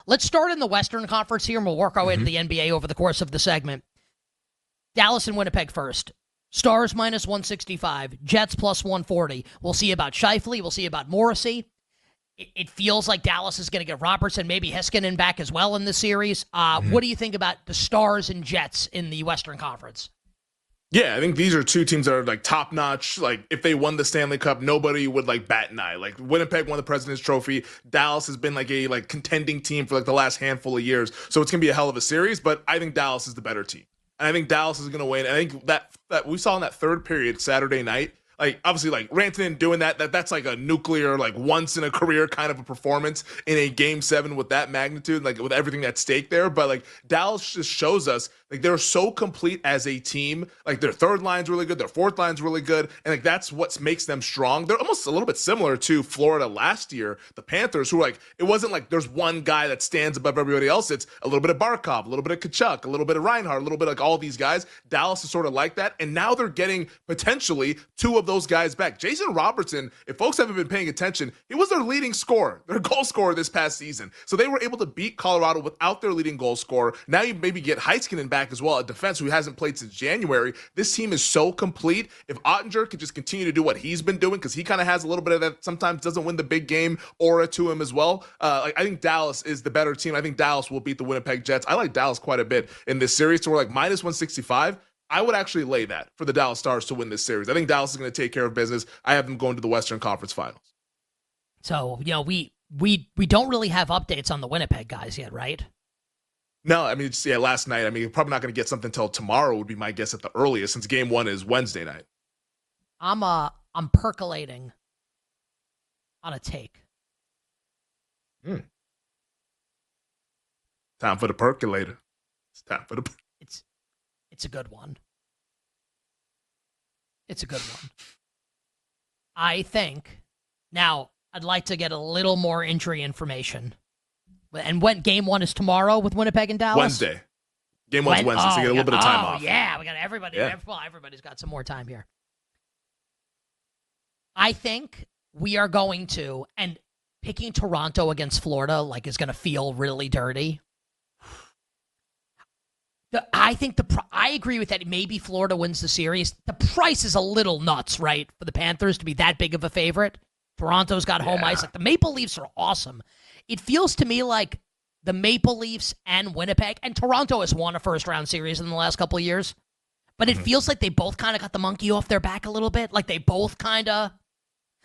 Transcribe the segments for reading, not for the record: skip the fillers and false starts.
Let's start in the Western Conference here, and we'll work our way to the NBA over the course of the segment. Dallas and Winnipeg first. Stars minus 165, Jets plus 140. We'll see about Scheifele. We'll see about Morrissey. It feels like Dallas is going to get Robertson, maybe Heiskanen back as well in this series. What do you think about the Stars and Jets in the Western Conference? Yeah, I think these are two teams that are like top notch. Like if they won the Stanley Cup, nobody would like bat an eye. Like Winnipeg won the President's Trophy. Dallas has been like a contending team for like the last handful of years. So it's gonna be a hell of a series. But I think Dallas is the better team, and I think Dallas is gonna win. And I think that we saw in that third period Saturday night. Like, obviously, like, Rantanen doing that's like a nuclear, like, once-in-a-career kind of a performance in a Game 7 with that magnitude, like, with everything at stake there. But, like, Dallas just shows us, like, they're so complete as a team. Like, their third line's really good. Their fourth line's really good. And, like, that's what makes them strong. They're almost a little bit similar to Florida last year, the Panthers, who, like, it wasn't like there's one guy that stands above everybody else. It's a little bit of Barkov, a little bit of Kachuk, a little bit of Reinhart, a little bit of like all these guys. Dallas is sort of like that. And now they're getting potentially two of those guys back. Jason Robertson, if folks haven't been paying attention, he was their leading scorer, their goal scorer this past season. So they were able to beat Colorado without their leading goal scorer. Now you maybe get Heiskanen back as well, a defense who hasn't played since January. This team is so complete. If Ottinger could just continue to do what he's been doing, because he kind of has a little bit of that sometimes doesn't win the big game aura to him as well. I think Dallas is the better team. I think Dallas will beat the Winnipeg Jets. I like Dallas quite a bit in this series. So we're like minus 165. I would actually lay that for the Dallas Stars to win this series. I think Dallas is going to take care of business. I have them going to the Western Conference Finals. So, we don't really have updates on the Winnipeg guys yet, right? No, I mean, last night. I mean, you're probably not going to get something until tomorrow would be my guess at the earliest, since Game 1 is Wednesday night. I'm percolating on a take. Time for the percolator. It's time for the... It's a good one. It's a good one. I think, now, I'd like to get a little more injury information. And when Game 1 is tomorrow with Winnipeg and Dallas? Wednesday. Game 1's Wednesday, so you get a little bit of time off. Yeah, we got everybody. Yeah. Well, everybody's got some more time here. I think we are going to, and picking Toronto against Florida, like, is going to feel really dirty. I think I agree with that. Maybe Florida wins the series. The price is a little nuts, right, for the Panthers to be that big of a favorite. Toronto's got home ice. Like, the Maple Leafs are awesome. It feels to me like the Maple Leafs and Winnipeg, and Toronto has won a first-round series in the last couple of years, but it feels like they both kind of got the monkey off their back a little bit. Like, they both kind of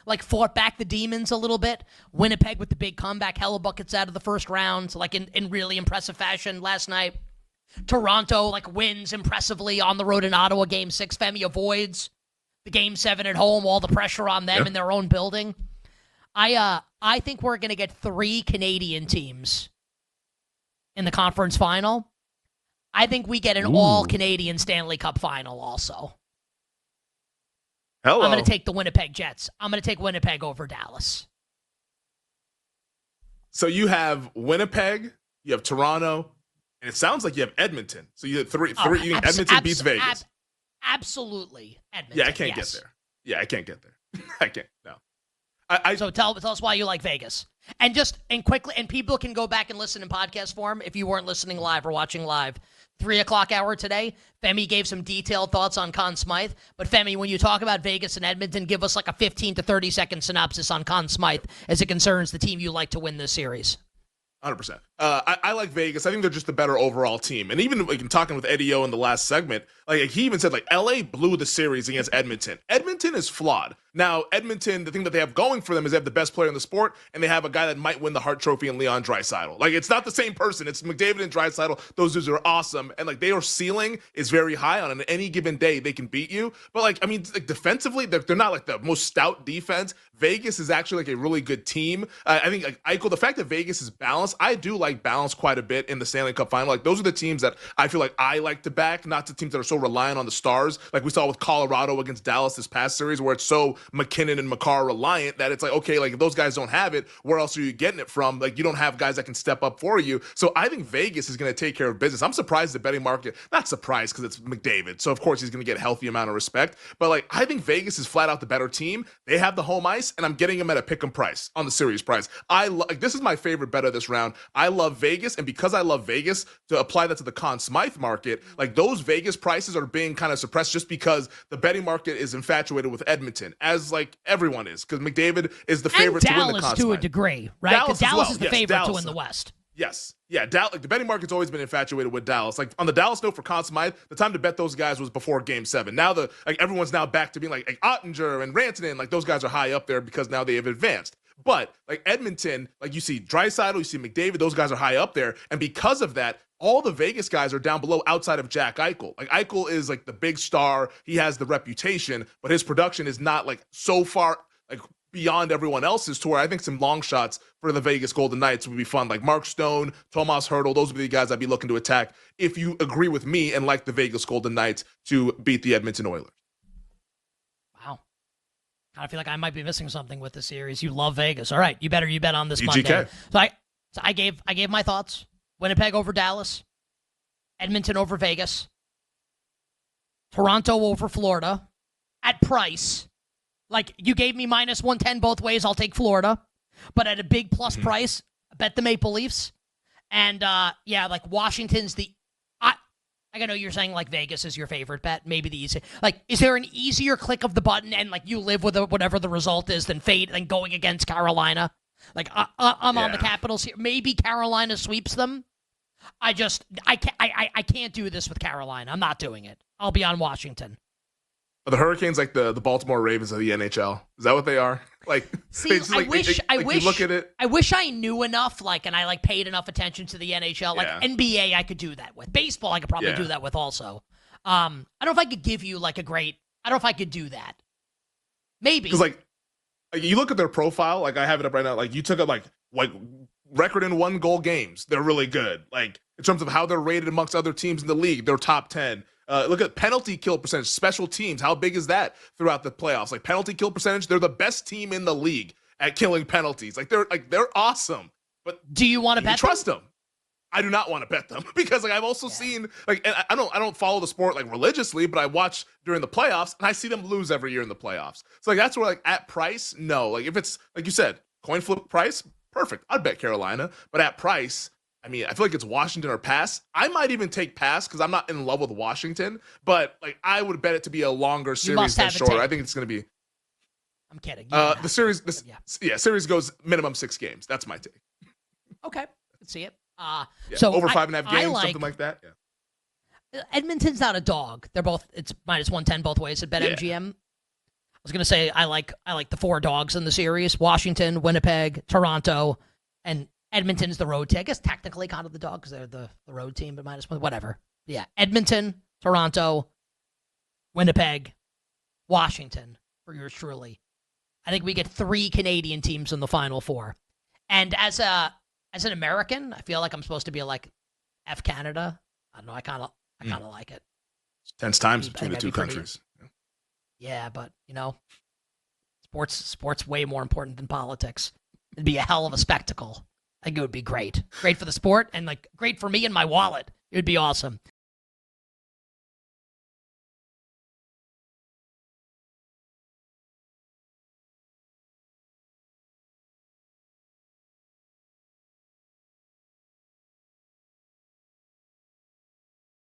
like fought back the demons a little bit. Winnipeg with the big comeback, hella buckets out of the first round, like in really impressive fashion last night. Toronto like wins impressively on the road in Ottawa. Game 6, Femi avoids the Game 7 at home, all the pressure on them in their own building. I think we're going to get 3 Canadian teams in the conference final. I think we get an all-Canadian Stanley Cup final also. Hello. I'm going to take the Winnipeg Jets. I'm going to take Winnipeg over Dallas. So you have Winnipeg, you have Toronto, and it sounds like you have Edmonton. So you have three. Edmonton beats Vegas. Absolutely, Edmonton. Yeah, I can't get there. Yeah, I can't get there. I can't. No. So tell us why you like Vegas, and quickly, and people can go back and listen in podcast form if you weren't listening live or watching live. 3:00 hour today, Femi gave some detailed thoughts on Conn Smythe. But Femi, when you talk about Vegas and Edmonton, give us like a 15 to 30 second synopsis on Conn Smythe as it concerns the team you like to win this series. 100%. I like Vegas. I think they're just the better overall team. And even like in talking with Eddie O in the last segment, like he even said like LA blew the series against Edmonton. Edmonton is flawed. Now, Edmonton, the thing that they have going for them is they have the best player in the sport, and they have a guy that might win the Hart Trophy in Leon Draisaitl. Like, it's not the same person. It's McDavid and Draisaitl. Those dudes are awesome. And, like, their ceiling is very high. On any given day, they can beat you. But, like, I mean, like, defensively, they're not, like, the most stout defense. Vegas is actually, like, a really good team. I think, like, Eichel, the fact that Vegas is balanced, I do like balance quite a bit in the Stanley Cup final. Like, those are the teams that I feel like I like to back, not the teams that are so reliant on the stars. Like we saw with Colorado against Dallas this past series, where it's so McKinnon and McCarr reliant that it's like, okay, like if those guys don't have it, where else are you getting it from? Like, you don't have guys that can step up for you. So I think Vegas is going to take care of business. I'm surprised the betting market, not surprised because it's McDavid. So of course he's going to get a healthy amount of respect. But like, I think Vegas is flat out the better team. They have the home ice, and I'm getting them at a pick 'em price on the series price. This is my favorite bet of this round. I love Vegas, and because I love Vegas, to apply that to the Conn Smythe market, like those Vegas prices are being kind of suppressed just because the betting market is infatuated with Edmonton, as like everyone is, because McDavid is the favorite to win the Conn Smythe. To a degree, right? Because Dallas is the favorite to win the West. Yes. Yeah, like the betting market's always been infatuated with Dallas. Like on the Dallas note for Conn Smythe, the time to bet those guys was before Game 7. Now everyone's now back to being like Ottinger and Rantanen, like those guys are high up there because now they have advanced. But like Edmonton, like you see Draisaitl, you see McDavid, those guys are high up there, and because of that, all the Vegas guys are down below outside of Jack Eichel. Like Eichel is like the big star, he has the reputation, but his production is not like so far like beyond everyone else's, to where I think some long shots for the Vegas Golden Knights would be fun. Like Mark Stone, Tomas Hertl, those would be the guys I'd be looking to attack if you agree with me and like the Vegas Golden Knights to beat the Edmonton Oilers. Wow. I feel like I might be missing something with the series. You love Vegas. All right, you bet on this UGK. Monday. So I gave my thoughts. Winnipeg over Dallas, Edmonton over Vegas, Toronto over Florida at price. Like, you gave me minus 110 both ways. I'll take Florida. But at a big plus price, I bet the Maple Leafs. And, like, Washington's I know you're saying, like, Vegas is your favorite bet. Maybe the easy. Like, is there an easier click of the button and, like, you live with whatever the result is than going against Carolina? Like, I'm on the Capitals here. Maybe Carolina sweeps them. I can't do this with Carolina. I'm not doing it. I'll be on Washington. Are the Hurricanes like the Baltimore Ravens of the NHL? Is that what they are? Like, see, I wish you look at it. I wish I knew enough, like, and I like paid enough attention to the NHL. Like NBA, I could do that with. Baseball, I could probably do that with also. I don't know if I could give you like I don't know if I could do that. Maybe because like you look at their profile. Like I have it up right now. Like you took up like record in 1-goal games. They're really good. Like in terms of how they're rated amongst other teams in the league, they're top 10. Look at penalty kill percentage, special teams. How big is that throughout the playoffs? Like penalty kill percentage, they're the best team in the league at killing penalties. Like they're awesome. But do you want to bet trust them? I do not want to bet them because like I've also seen like, and I don't follow the sport like religiously, but I watch during the playoffs and I see them lose every year in the playoffs. So like that's where like at price, no. Like if it's like you said, coin flip price, perfect. I'd bet Carolina, but at price, I mean, I feel like it's Washington or pass. I might even take pass because I'm not in love with Washington, but like I would bet it to be a longer series than shorter. I think it's going to be. I'm kidding. The series, series goes minimum 6 games. That's my take. Okay, I can see it. So over 5.5 games, something like that. Yeah. Edmonton's not a dog. It's minus 110 both ways at BetMGM. I was going to say I like the 4 dogs in the series: Washington, Winnipeg, Toronto, and Edmonton's the road team. I guess technically kind of the dog because they're the road team, but minus 1, whatever. Yeah, Edmonton, Toronto, Winnipeg, Washington for yours truly. I think we get 3 Canadian teams in the Final Four. And as an American, I feel like I'm supposed to be like F Canada. I don't know. I kind of like it. It's tense times between the two countries. Yeah, but sports way more important than politics. It'd be a hell of a spectacle. I think it would be great. Great for the sport and like great for me and my wallet. It would be awesome.